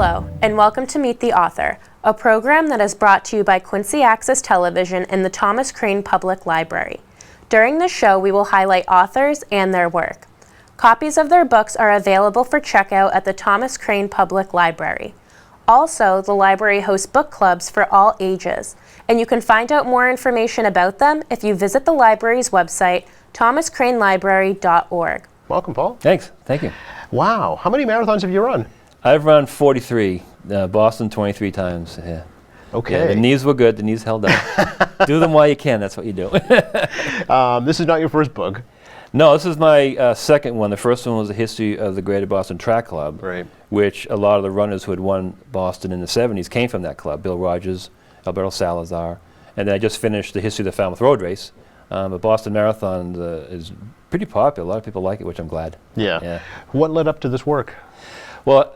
Hello, and welcome to Meet the Author, a program that is brought to you by Quincy Access Television and the Thomas Crane Public Library. During the show, we will highlight authors and their work. Copies of their books are available for checkout at the Thomas Crane Public Library. Also, the library hosts book clubs for all ages, and you can find out more information about them if you visit the library's website, thomascranelibrary.org. Welcome, Paul. Thanks. Thank you. Wow. How many marathons have you run? I've run 43, Boston 23 times. Yeah. Okay. Yeah, the knees were good. The knees held up. Do them while you can. That's what you do. This is not your first book. No, this is my second one. The first one was the history of the Greater Boston Track Club, Right. which a lot of the runners who had won Boston in the 70s came from that club. Bill Rogers, Alberto Salazar. And then I just finished the history of the Falmouth Road Race. The Boston Marathon is pretty popular. A lot of people like it, which I'm glad. Yeah. What led up to this work? Well,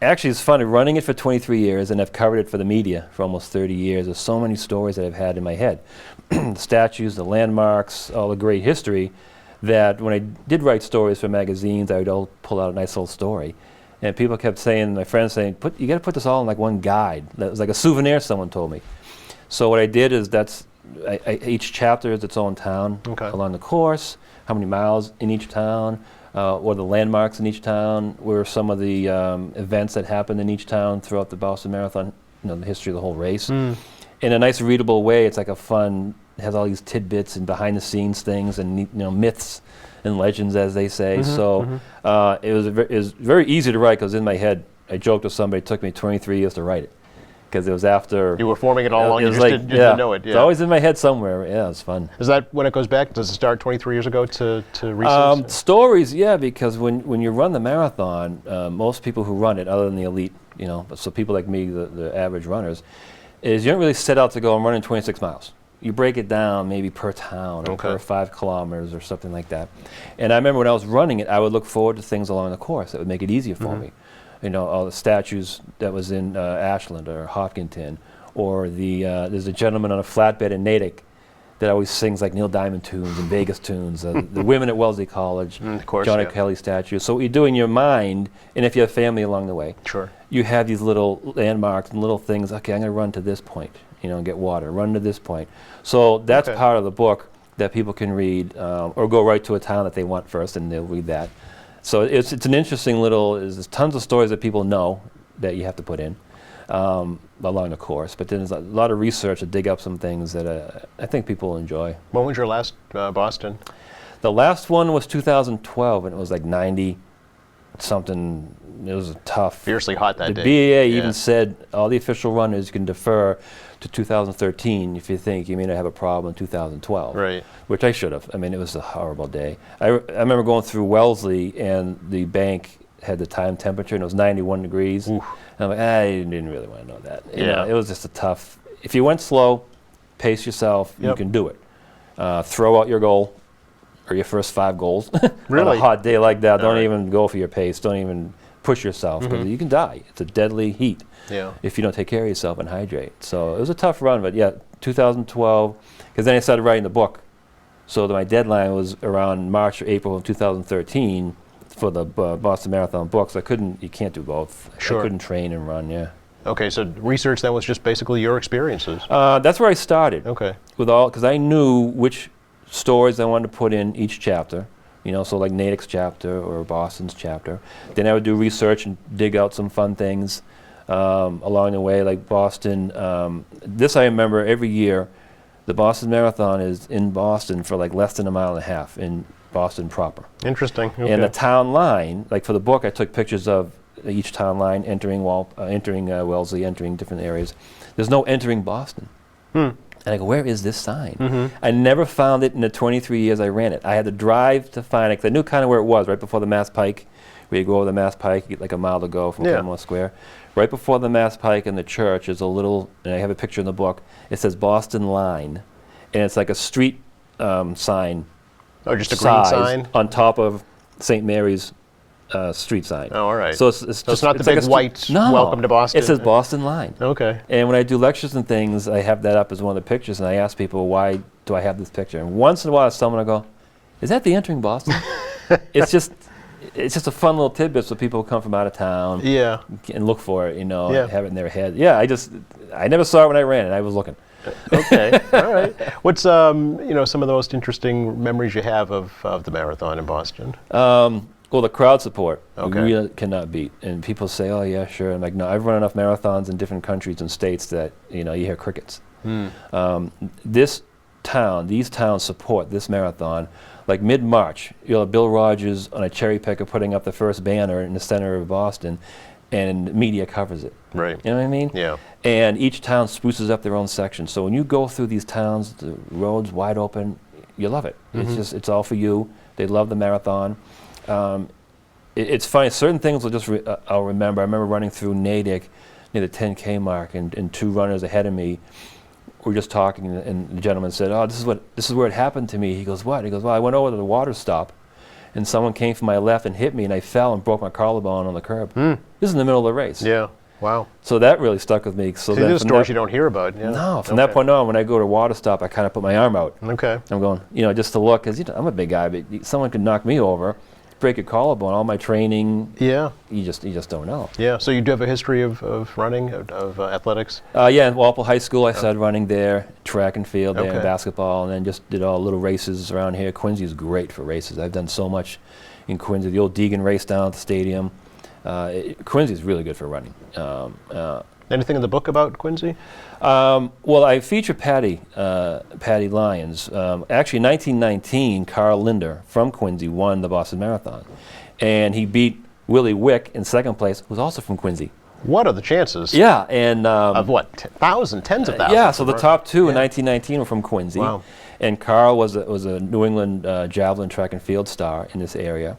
actually, it's funny, running it for 23 years, and I've covered it for the media for almost 30 years. There's so many stories that I've had in my head. The statues, the landmarks, all the great history, that when I did write stories for magazines, I would all pull out a nice little story. And people kept saying, my friends saying, you got to put this all in like one guide. That was like a souvenir, someone told me. So what I did is each chapter is its own town along the course, how many miles in each town, what are the landmarks in each town, where are some of the events that happened in each town throughout the Boston Marathon, the history of the whole race. In a nice readable way. It's like a fun, it has all these tidbits and behind the scenes things and myths and legends, as they say. It was very easy to write because in my head, I joked with somebody, it took me 23 years to write it. Because it was after... You were forming it all along, you just didn't know it. Yeah. It's always in my head somewhere. Yeah, it's fun. Is that when it goes back? Does it start 23 years ago to research? Stories, yeah, because when you run the marathon, most people who run it, other than the elite, so people like me, the average runners, is you don't really set out to go and run in 26 miles. You break it down maybe per town or per 5 kilometers or something like that. And I remember when I was running it, I would look forward to things along the course that would make it easier for me. All the statues that was in Ashland or Hopkinton, or there's a gentleman on a flatbed in Natick that always sings like Neil Diamond tunes and Vegas tunes. The women at Wellesley College, John F. Kelly statues. So what you do in your mind, and if you have family along the way, you have these little landmarks and little things. Okay, I'm going to run to this point, and get water. Run to this point. So that's part of the book that people can read, or go right to a town that they want first, and they'll read that. So it's an interesting there's tons of stories that people know that you have to put in along the course, but then there's a lot of research to dig up some things that I think people will enjoy. When was your last Boston? The last one was 2012, and it was like 90 something. It was tough. Fiercely hot that day. The BAA even said all the official runners can defer to 2013 if you think you may not have a problem in 2012. Right. Which I should have. I mean, it was a horrible day. I remember going through Wellesley, and the bank had the time temperature, and it was 91 degrees. Oof. And I'm like, I didn't really want to know that. It was just a tough. If you went slow, pace yourself, you can do it. Throw out your goal, or your first 5 goals. Really? On a hot day like that, don't even go for your pace. Don't even push yourself, because you can die. It's a deadly heat if you don't take care of yourself and hydrate. So it was a tough run, but 2012, because then I started writing the book. So my deadline was around March or April of 2013 for the Boston Marathon book. So you can't do both. I couldn't train and run, Okay, so research then was just basically your experiences. That's where I started. Okay. Because I knew which stories I wanted to put in each chapter. So like Natick's chapter or Boston's chapter. Then I would do research and dig out some fun things along the way, like Boston. This I remember every year, the Boston Marathon is in Boston for like less than a mile and a half in Boston proper. Interesting. Okay. And the town line, like for the book, I took pictures of each town line entering Wellesley, entering different areas. There's no entering Boston. And I go, where is this sign? I never found it in the 23 years I ran it. I had to drive to find it, because I knew kind of where it was, right before the Mass Pike. Where you go over the Mass Pike, you get like a mile to go from Commonwealth Square. Right before the Mass Pike and the church is a little, and I have a picture in the book, it says Boston Line. And it's like a street sign. Oh, just a green sign? On top of St. Mary's street sign. Oh, all right. So it's not the big white welcome to Boston? It says Boston Line. Okay. And when I do lectures and things, I have that up as one of the pictures, and I ask people, why do I have this picture? And once in a while, someone will go, is that the entering Boston? It's just, it's just a fun little tidbit so people come from out of town Yeah. and look for it, and Yeah. have it in their head. Yeah, I never saw it when I ran it. I was looking. Okay. All right. What's some of the most interesting memories you have of the marathon in Boston? Well, the crowd support Okay. we really cannot beat. And people say, "Oh yeah, sure." I'm like, "No, I've run enough marathons in different countries and states that you hear crickets." These towns support this marathon. Like mid-March, you'll have Bill Rogers on a cherry picker putting up the first banner in the center of Boston, and media covers it. Right. You know what I mean? Yeah. And each town spruces up their own section. So when you go through these towns, the roads wide open, you love it. It's all for you. They love the marathon. It's funny. Certain things I'll remember. I remember running through Natick near the 10K mark, and two runners ahead of me were just talking, and the gentleman said, "Oh, this is where it happened to me." He goes, "What?" He goes, "Well, I went over to the water stop, and someone came from my left and hit me, and I fell and broke my collarbone on the curb." This is in the middle of the race. Yeah. Wow. So that really stuck with me. So See, then these are from stories that- you don't hear about. Yeah. No, from that point on, when I go to a water stop, I kind of put my arm out. Okay. I'm going, just to look, because I'm a big guy, but someone could knock me over, break a collarbone. All my training, Yeah. you just don't know. Yeah. So you do have a history of running, of athletics? Yeah, in Walpole High School, I started running there, track and field there, Okay. and basketball, and then just did all little races around here. Quincy is great for races. I've done so much in Quincy. The old Deegan race down at the stadium. Quincy is really good for running. Anything in the book about Quincy? Well, I feature Patty Lyons. Actually, in 1919, Carl Linder from Quincy won the Boston Marathon, and he beat Willie Wick in second place, who's also from Quincy. What are the chances? Yeah, and Of what? Tens of thousands? yeah, so the of top two in Yeah. 1919 were from Quincy. Wow. And Carl was a New England javelin track and field star in this area.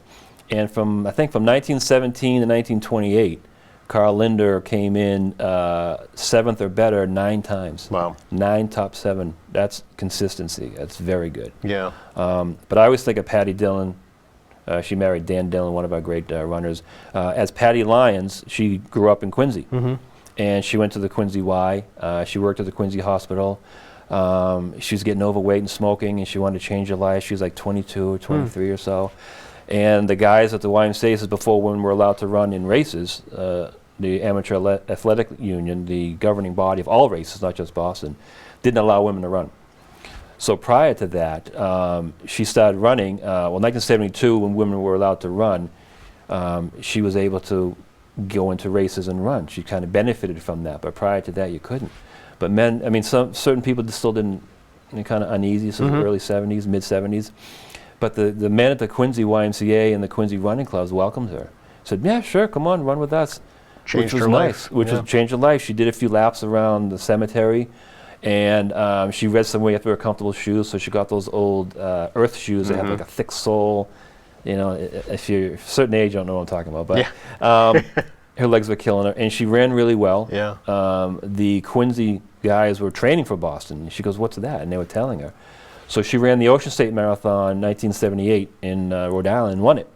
And I think from 1917 to 1928, Carl Linder came in 7th or better 9 times. Wow. 9 top 7. That's consistency. That's very good. Yeah. But I always think of Patty Dillon. She married Dan Dillon, one of our great runners. As Patty Lyons, she grew up in Quincy. And she went to the Quincy Y. She worked at the Quincy Hospital. She was getting overweight and smoking, and she wanted to change her life. She was like 22 or 23 or so. And the guys at the YMCA, this is before when we're allowed to run in races, the Amateur Athletic Union, the governing body of all races, not just Boston, didn't allow women to run. So prior to that, she started running. 1972, when women were allowed to run, she was able to go into races and run. She kind of benefited from that, but prior to that, you couldn't. But men, certain people just still didn't, kind of uneasy, so the early 70s, mid 70s. But the men at the Quincy YMCA and the Quincy running clubs welcomed her. Said, "Yeah, sure, come on, run with us." Changed which was her nice, life. which Yeah. was changed her life. She did a few laps around the cemetery, and she read somewhere you have to wear comfortable shoes, so she got those old earth shoes that have like a thick sole. If you're a certain age, you don't know what I'm talking about. But her legs were killing her, and she ran really well. Yeah. The Quincy guys were training for Boston. And she goes, "What's that?" And they were telling her. So she ran the Ocean State Marathon in 1978 in Rhode Island and won it.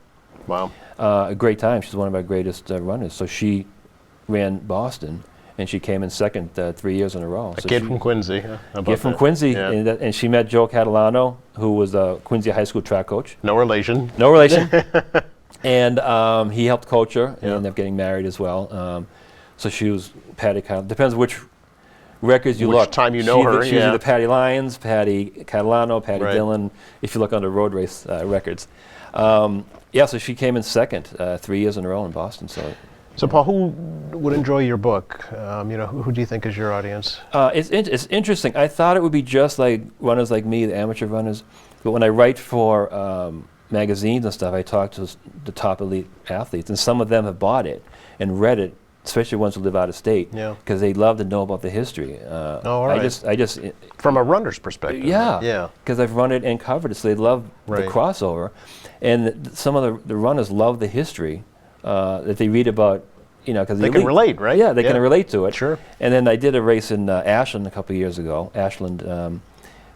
Wow. A great time. She's one of our greatest runners. So she ran Boston, and she came in second 3 years in a row. A So kid she- from Quincy. Huh? How about Kid from that? Quincy, Yeah. and she met Joe Catalano, who was a Quincy high school track coach. No relation. No relation. And he helped coach her, and Yeah. ended up getting married as well. So she was Patty Catalano. Depends which records you Which look. time you know her, She was yeah. either Patty Lyons, Patty Catalano, Patty Right. Dillon, if you look under road race records. So she came in second 3 years in a row in Boston. So, Paul, who would enjoy your book? Who do you think is your audience? It's interesting. I thought it would be just like runners like me, the amateur runners. But when I write for magazines and stuff, I talk to the top elite athletes, and some of them have bought it and read it, especially ones who live out of state, Yeah. because they love to know about the history. all right. I just, From a runner's perspective. yeah, Yeah. because I've run it and covered it, so they love Right. the crossover, and some of the runners love the history that they read about. Because They can relate, right? Yeah, they Yeah. can relate to it. Sure. And then I did a race in Ashland a couple of years ago,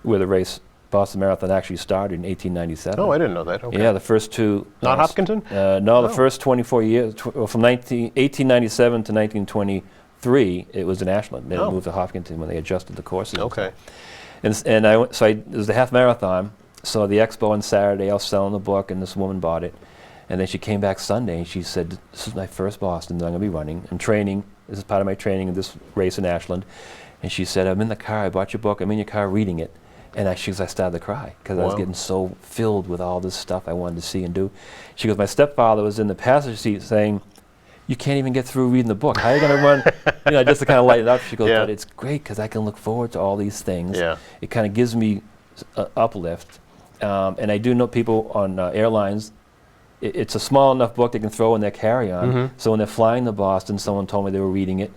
where the race Boston Marathon actually started in 1897. Oh, I didn't know that. Okay. Yeah, the first two. Not Hopkinton? No, Oh. the first 24 years, from 1897 to 1923, it was in Ashland. Then Oh. it moved to Hopkinton when they adjusted the courses. Okay. And it was the half marathon. So the expo on Saturday, I was selling the book, and this woman bought it. And then she came back Sunday and she said, this is my first Boston that I'm going to be running and training. This is part of my training in this race in Ashland. And she said, I'm in the car, I bought your book, I'm in your car reading it. And I started to cry because I was getting so filled with all this stuff I wanted to see and do. She goes, my stepfather was in the passenger seat saying, you can't even get through reading the book. How are you going to run? Just to kind of lighten it up. She goes, but it's great because I can look forward to all these things. Yeah. It kind of gives me uplift. And I do know people on airlines, it's a small enough book they can throw in their carry-on. So when they're flying to Boston, someone told me they were reading it.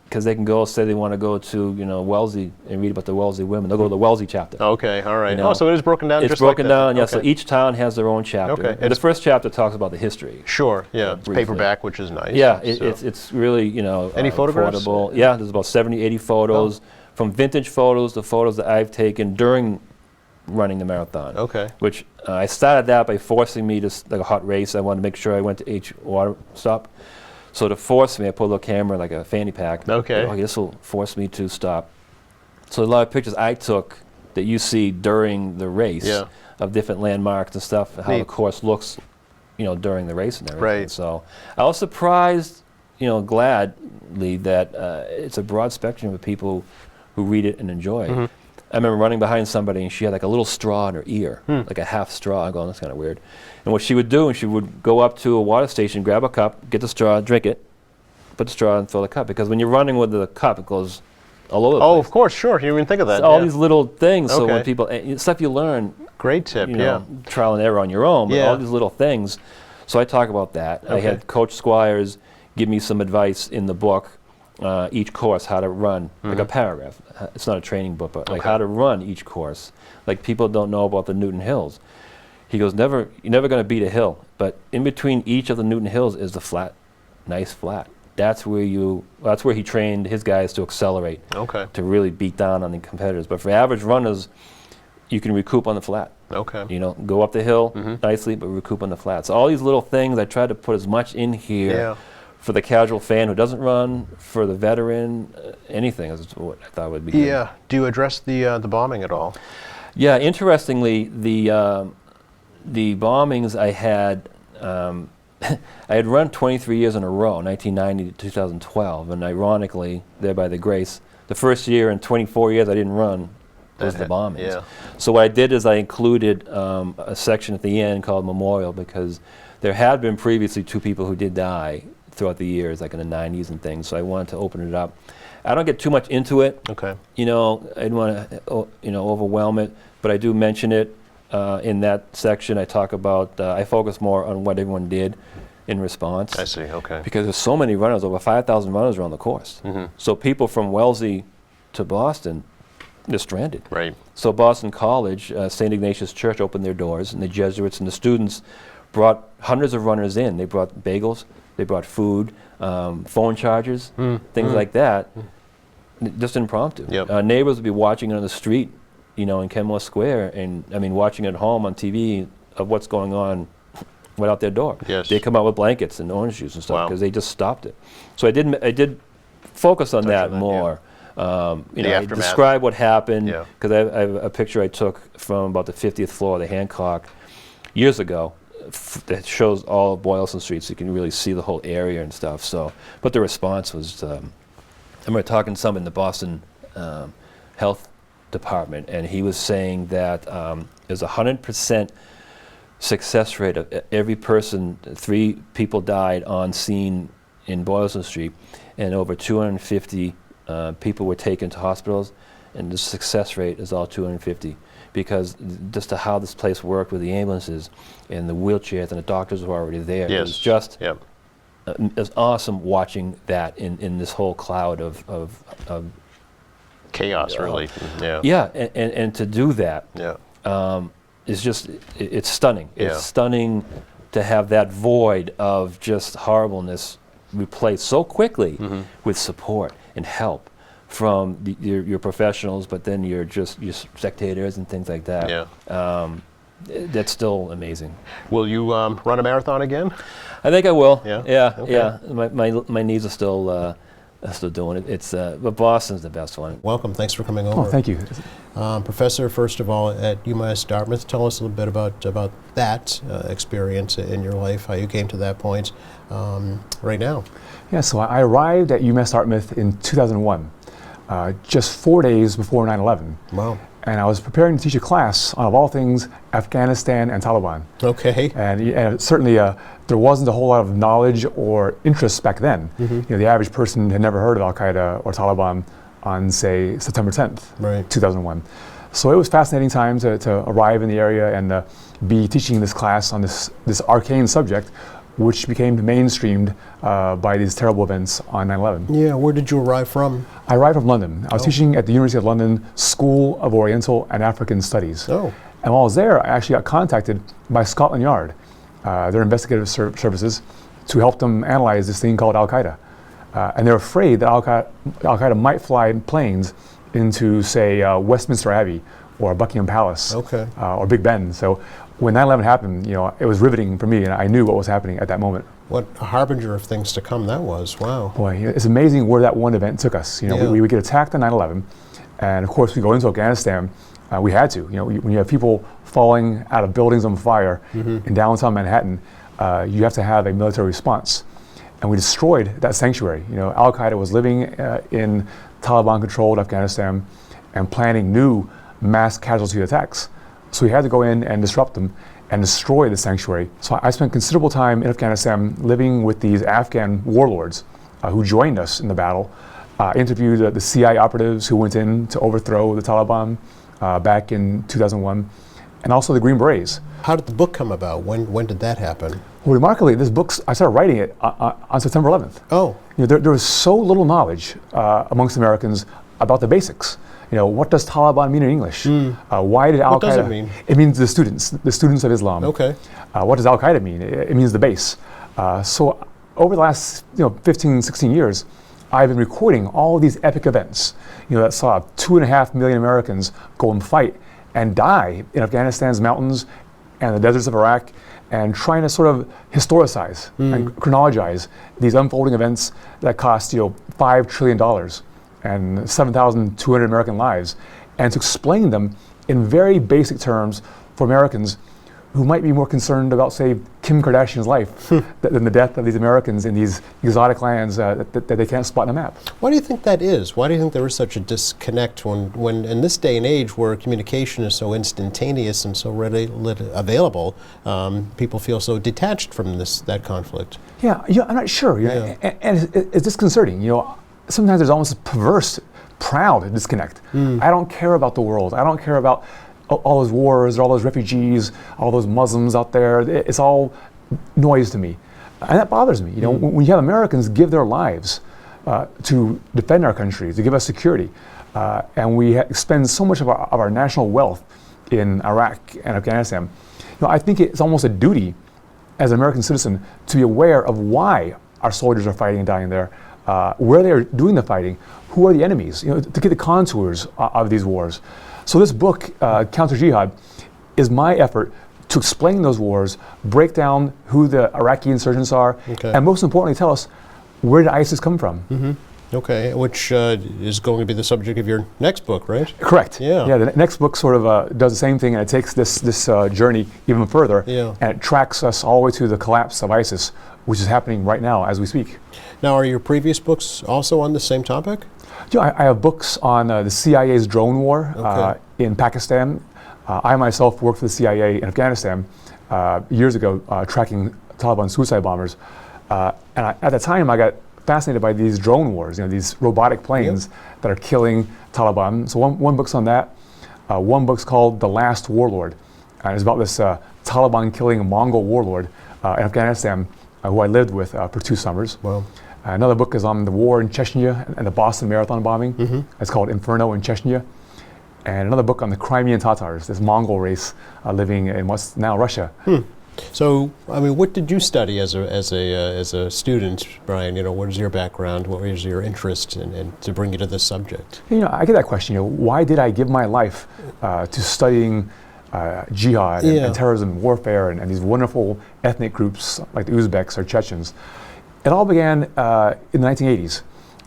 Because they can go, say they want to go to, Wellesley and read about the Wellesley women. They'll go to the Wellesley chapter. Okay, all right. So it is broken down It's just broken like that. down, yeah. Okay. So each town has their own chapter. Okay. And the first chapter talks about the history. Sure, yeah. It's briefly. paperback, which is nice. Yeah, So- it's really, Any photographs? affordable. Yeah, there's about 70, 80 photos, from vintage photos to photos that I've taken during running the marathon. Okay. Which I started that by forcing me to, like a hot race, I wanted to make sure I went to each water stop. So to force me, I put a little camera, like a fanny pack. Okay. Oh, this will force me to stop. So a lot of pictures I took that you see during the race Yeah. of different landmarks and stuff, how the Neat. course looks, during the race and everything. Right. So I was surprised, gladly that it's a broad spectrum of people who read it and enjoy it. I remember running behind somebody and she had like a little straw in her ear, like a half straw. I'm going, that's kind of weird. And what she would do, and she would go up to a water station, grab a cup, get the straw, drink it, put the straw and fill the cup. Because when you're running with the cup, it goes all over the Oh, place. of course, sure. You didn't even think of that. It's all yeah. these little things. So when Okay. people, stuff you learn, Great tip, trial and error on your own, but Yeah. all these little things. So I talk about that. I Okay. had Coach Squires give me some advice in the book, each course, how to run, like a paragraph. It's not a training book, but like Okay. how to run each course. Like people don't know about the Newton Hills. He goes, you're never going to beat a hill, but in between each of the Newton Hills is the flat, nice flat. That's where he trained his guys to accelerate, Okay. to really beat down on the competitors. But for average runners, you can recoup on the flat. Okay. Go up the hill nicely, but recoup on the flat. So all these little things, I tried to put as much in here Yeah. for the casual fan who doesn't run, for the veteran, anything is what I thought would be good. Yeah. Do you address the bombing at all? Yeah, interestingly, the bombings I had, I had run 23 years in a row, 1990 to 2012, and ironically, there by the grace, the first year in 24 years I didn't run was the bombings. Yeah. So what I did is I included a section at the end called Memorial, because there had been previously 2 people who did die throughout the years, like in the 90s and things, so I wanted to open it up. I don't get too much into it. Okay. I don't want to, overwhelm it, but I do mention it in that section. I talk about, I focus more on what everyone did in response. I see. Okay. Because there's so many runners, over 5,000 runners around the course. So people from Wellesley to Boston, they're stranded. Right. So Boston College, St. Ignatius Church opened their doors, and the Jesuits and the students brought hundreds of runners in. They brought bagels, they brought food, phone chargers, things like that. Just impromptu. Yep. Neighbors would be watching it on the street, in Kenmore Square, and watching at home on TV of what's going on right out their door. Yes. They come out with blankets and orange juice and stuff Wow. because they just stopped it. So I did focus on Touch that on that, more. I aftermath. describe what happened Yeah. because I have a picture I took from about the 50th floor of the Hancock years ago that shows all of Boylston Street, so you can really see the whole area and stuff. So, but the response was, I remember talking to someone in the Boston Health Department, and he was saying that there's a 100% success rate of every person. 3 people died on scene in Boylston Street, and over 250 people were taken to hospitals, and the success rate is all 250. Because just to how this place worked with the ambulances and the wheelchairs and the doctors who were already there, it Yes. was just Yep. it was awesome watching that in this whole cloud of Chaos, really. Yeah. yeah, and to do that Yeah. is just it's stunning. Yeah. It's stunning to have that void of just horribleness replaced so quickly with support and help from your professionals, but then your spectators and things like that. Yeah. That's still amazing. Will you run a marathon again? I think I will. Yeah? Yeah. Okay. Yeah. My knees are still still doing it. It's but Boston's the best one. Welcome. Thanks for coming over. Oh, thank you. Professor, first of all, at UMass Dartmouth, tell us a little bit about that experience in your life, how you came to that point right now. Yeah, so I arrived at UMass Dartmouth in 2001, just 4 days before 9/11. Wow. And I was preparing to teach a class on, of all things, Afghanistan and Taliban. Okay. And certainly there wasn't a whole lot of knowledge or interest back then. You know, the average person had never heard of Al-Qaeda or Taliban on, say, September 10th, Right. 2001. So it was a fascinating time to arrive in the area and be teaching this class on this arcane subject, which became mainstreamed by these terrible events on 9/11. Yeah, where did you arrive from? I arrived from London. I was teaching at the University of London School of Oriental and African Studies. Oh. And while I was there, I actually got contacted by Scotland Yard, their investigative services, to help them analyze this thing called Al-Qaeda. And they're afraid that Al-Qaeda might fly planes into, say, Westminster Abbey or Buckingham Palace, Okay. or Big Ben. So when 9/11 happened, you know, it was riveting for me, and I knew what was happening at that moment. What a harbinger of things to come that was. Wow. Boy, you know, it's amazing where that one event took us. You know, Yeah. we would get attacked on 9/11, and of course we go into Afghanistan. We had to. You know, when you have people falling out of buildings on fire in downtown Manhattan, you have to have a military response. And we destroyed that sanctuary. You know, Al-Qaeda was living in Taliban-controlled Afghanistan and planning new mass casualty attacks. So we had to go in and disrupt them and destroy the sanctuary. So I spent considerable time in Afghanistan living with these Afghan warlords who joined us in the battle. Interviewed the CIA operatives who went in to overthrow the Taliban back in 2001, and also the Green Berets. How did the book come about? When did that happen? Well, remarkably, this book, I started writing it on September 11th. Oh. You know, there was so little knowledge amongst Americans about the basics. You know, what does Taliban mean in English? Why did Al-Qaeda? What does it mean? It means the students of Islam. Okay. What does Al-Qaeda mean? It means the base. So over the last 15, 16 years, I've been recording all these epic events, you know, that saw 2.5 million Americans go and fight and die in Afghanistan's mountains and the deserts of Iraq, and trying to sort of historicize and chronologize these unfolding events that cost, you know, $5 trillion and 7,200 American lives, and to explain them in very basic terms for Americans who might be more concerned about, say, Kim Kardashian's life than the death of these Americans in these exotic lands that they can't spot on a map. Why do you think that is? Why do you think there is such a disconnect when in this day and age where communication is so instantaneous and so readily available, people feel so detached from that conflict? Yeah, I'm not sure. You know, Yeah. and it's disconcerting. You know, sometimes there's almost a perverse, proud disconnect. I don't care about the world. I don't care about all those wars, all those refugees, all those Muslims out there. It's all noise to me, and that bothers me. You know, when you have Americans give their lives to defend our country, to give us security, and we spend so much of our national wealth in Iraq and Afghanistan, you know, I think it's almost a duty as an American citizen to be aware of why our soldiers are fighting and dying there, where they are doing the fighting, who are the enemies, you know, to get the contours of these wars. So this book, Counter Jihad, is my effort to explain those wars, break down who the Iraqi insurgents are, Okay. and most importantly, tell us, where did ISIS come from? Okay, which is going to be the subject of your next book, right? Correct. Yeah. Yeah. The next book sort of does the same thing, and it takes this journey even further, Yeah. and it tracks us all the way to the collapse of ISIS, which is happening right now as we speak. Now, are your previous books also on the same topic? You know, I have books on the CIA's drone war Okay. in Pakistan. I myself worked for the CIA in Afghanistan years ago, tracking Taliban suicide bombers. And at the time, I got fascinated by these drone wars, you know, these robotic planes that are killing Taliban. So one book's on that. One book's called The Last Warlord. And it's about this Taliban killing Mongol warlord in Afghanistan who I lived with for 2 summers. Wow. Another book is on the war in Chechnya and the Boston Marathon bombing. It's called Inferno in Chechnya. And another book on the Crimean Tatars, this Mongol race living in what's now Russia. So, I mean, what did you study as a student, Brian? You know, what is your background? What was your interest in to bring you to this subject? You know, I get that question. You know, why did I give my life to studying jihad and terrorism and warfare and these wonderful ethnic groups like the Uzbeks or Chechens? It all began in the 1980s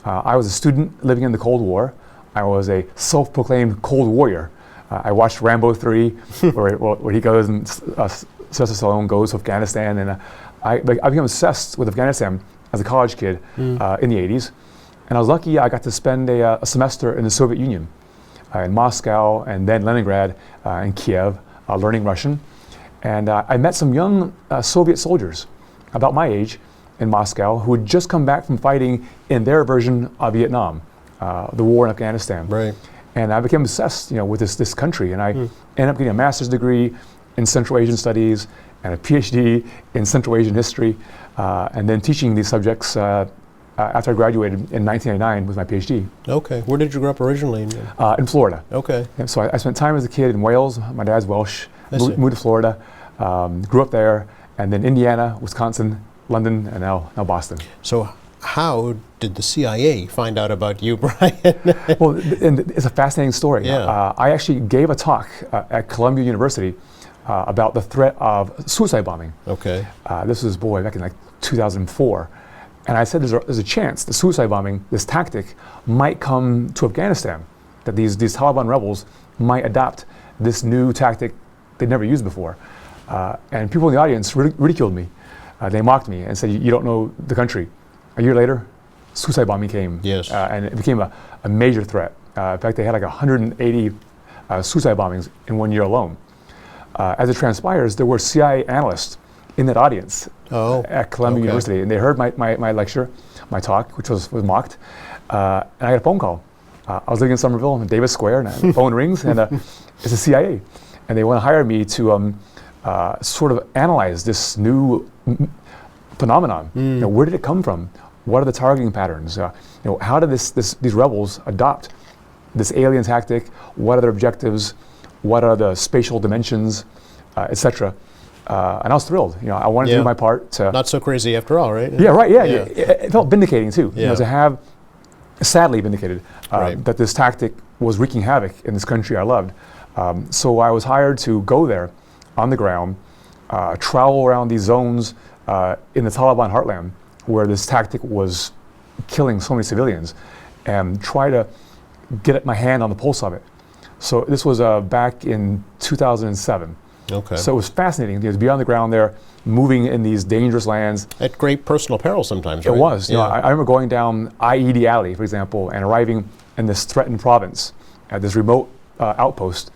I was a student living in the Cold War. I was a self-proclaimed Cold Warrior. I watched Rambo 3, where he goes and Sylvester Stallone goes to Afghanistan, and I became obsessed with Afghanistan as a college kid in the 80s. And I was lucky I got to spend a semester in the Soviet Union, in Moscow and then Leningrad and Kiev, learning Russian. And I met some young Soviet soldiers about my age in Moscow who had just come back from fighting in their version of Vietnam, the war in Afghanistan. Right. And I became obsessed, with this country. And I ended up getting a master's degree in Central Asian Studies and a PhD in Central Asian History, and then teaching these subjects after I graduated in 1999 with my PhD. Okay. Where did you grow up originally? In Florida. Okay. And so I spent time as a kid in Wales. My dad's Welsh. I see. Moved to Florida, grew up there, and then Indiana, Wisconsin, London, and now Boston. So how did the CIA find out about you, Brian? Well, and it's a fascinating story. Yeah. I actually gave a talk at Columbia University about the threat of suicide bombing. Okay. This was, back in like 2004. And I said there's a chance the suicide bombing, this tactic, might come to Afghanistan, that these Taliban rebels might adopt this new tactic they'd never used before. And people in the audience ridiculed me. They mocked me and said, you don't know the country. A year later, suicide bombing came. Yes. And it became a major threat. In fact, they had like 180 suicide bombings in 1 year alone. As it transpires, there were CIA analysts in that audience at Columbia University, and they heard my lecture, my talk, which was mocked, and I got a phone call. I was living in Somerville, in Davis Square, and the phone rings, and it's the CIA, and they want to hire me to sort of analyze this new phenomenon. Where did it come from? What are the targeting patterns? How did these rebels adopt this alien tactic? What are their objectives? What are the spatial dimensions, etc.? And I was thrilled. I wanted to do my part. Not so crazy after all, right? Yeah, right. Yeah. It felt vindicating too. To have, sadly vindicated, Right. that this tactic was wreaking havoc in this country I loved. So I was hired to go there, on the ground, travel around these zones in the Taliban heartland, where this tactic was killing so many civilians, and try to get my hand on the pulse of it. So this was back in 2007. Okay. So it was fascinating to be on the ground there, moving in these dangerous lands. At great personal peril sometimes, right? It was. Yeah. I remember going down IED Alley, for example, and arriving in this threatened province at this remote outpost.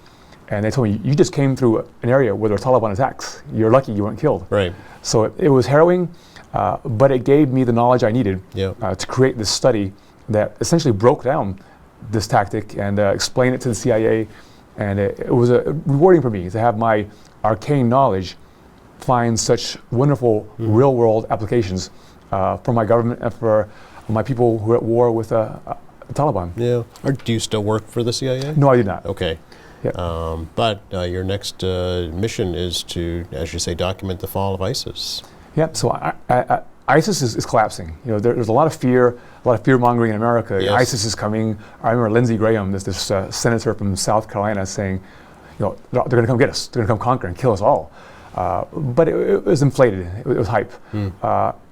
And they told me, you just came through an area where there were Taliban attacks. You're lucky you weren't killed. Right. So it was harrowing, but it gave me the knowledge I needed to create this study that essentially broke down this tactic and explained it to the CIA. And it was rewarding for me to have my arcane knowledge find such wonderful real-world applications for my government and for my people who are at war with the Taliban. Yeah. Do you still work for the CIA? No, I did not. Okay. Yeah. But your next mission is to, as you say, document the fall of ISIS. Yeah, so ISIS is collapsing. There's a lot of fear, mongering in America. Yes. ISIS is coming. I remember Lindsey Graham, this senator from South Carolina, saying, they're going to come get us. They're going to come conquer and kill us all. But it was inflated. It was hype.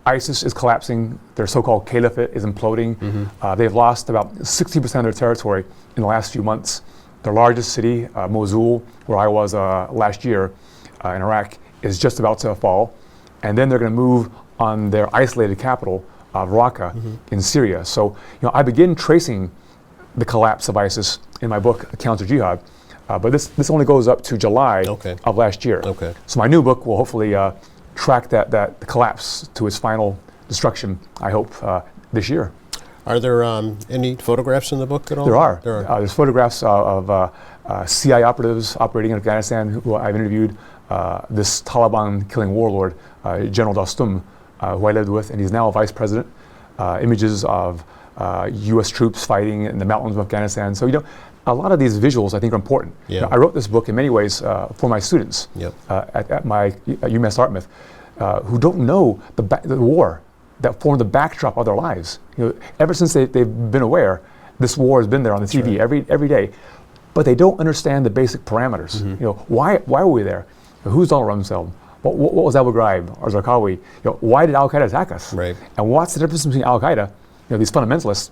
ISIS is collapsing. Their so-called caliphate is imploding. They've lost about 60% of their territory in the last few months. Their largest city, Mosul, where I was last year in Iraq, is just about to fall. And then they're going to move on their isolated capital, Raqqa, in Syria. So, I begin tracing the collapse of ISIS in my book, Counter Jihad. But this only goes up to July of last year. Okay. So my new book will hopefully track that collapse to its final destruction, I hope, this year. Are there any photographs in the book at all? There are. There are. There's photographs of CIA operatives operating in Afghanistan who I've interviewed. This Taliban killing warlord, General Dostum, who I lived with, and he's now a vice president. Images of U.S. troops fighting in the mountains of Afghanistan. So, a lot of these visuals I think are important. Yeah. I wrote this book in many ways for my students at UMass Dartmouth who don't know the war that formed the backdrop of their lives. Ever since they've been aware, this war has been there on the TV every day, but they don't understand the basic parameters. Why were we there? Who's Donald Rumsfeld? What was Abu Ghraib or Zarqawi? Why did Al Qaeda attack us? Right. And what's the difference between Al Qaeda, these fundamentalists,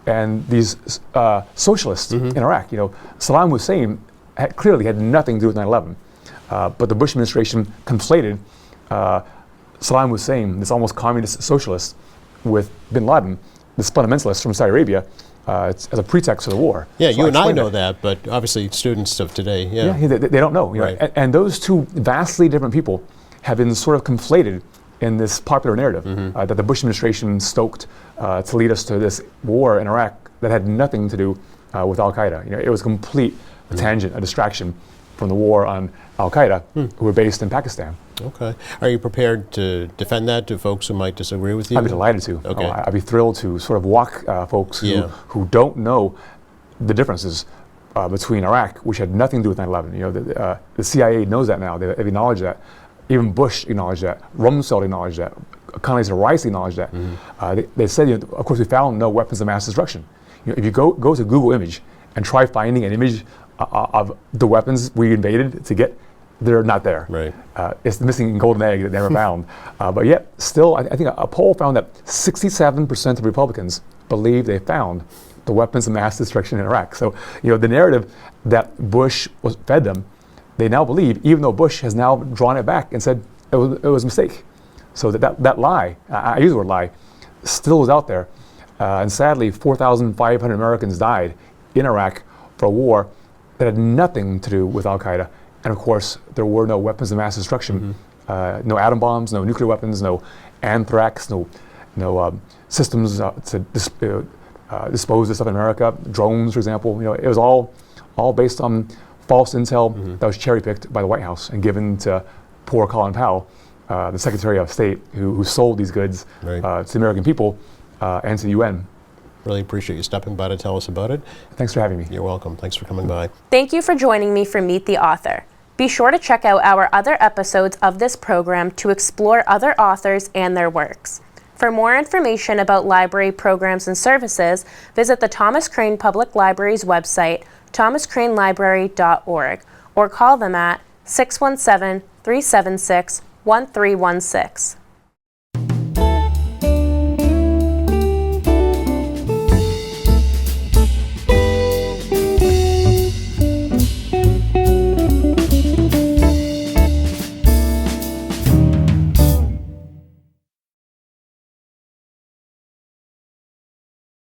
and these socialists in Iraq. Saddam Hussein clearly had nothing to do with 9/11, but the Bush administration conflated Saddam Hussein, this almost communist socialist, with bin Laden, this fundamentalist from Saudi Arabia, as a pretext for the war. Yeah, So you and I explained know that, but obviously students of today, yeah. Yeah, they don't know. Right. And those two vastly different people have been sort of conflated in this popular narrative that the Bush administration stoked to lead us to this war in Iraq that had nothing to do with Al Qaeda. It was a complete tangent, a distraction from the war on Al Qaeda, who were based in Pakistan. Okay. Are you prepared to defend that to folks who might disagree with you? I'd be delighted to. Okay. I'd be thrilled to sort of walk folks Yeah. who don't know the differences between Iraq, which had nothing to do with 9/11. The CIA knows that now. They've acknowledged that. Even Bush acknowledged that. Rumsfeld acknowledged that. Condoleezza Rice acknowledged that. They said, of course, we found no weapons of mass destruction. If you go to Google Image and try finding an image of the weapons we invaded to get, they're not there. Right. It's the missing golden egg that never found. But yet, still, I think a poll found that 67% of Republicans believe they found the weapons of mass destruction in Iraq. So, the narrative that Bush fed them, they now believe, even though Bush has now drawn it back and said it was a mistake. So that lie, I use the word lie, still is out there. And sadly, 4,500 Americans died in Iraq for a war that had nothing to do with Al Qaeda. And of course, there were no weapons of mass destruction, no atom bombs, no nuclear weapons, no anthrax, no systems to dispose of stuff in America, drones, for example. It was all based on false intel that was cherry-picked by the White House and given to poor Colin Powell, the Secretary of State, who sold these goods Right. to the American people and to the UN. Really appreciate you stopping by to tell us about it. Thanks for having me. You're welcome. Thanks for coming by. Thank you for joining me for Meet the Author. Be sure to check out our other episodes of this program to explore other authors and their works. For more information about library programs and services, visit the Thomas Crane Public Library's website, thomascranelibrary.org, or call them at 617-376-1316.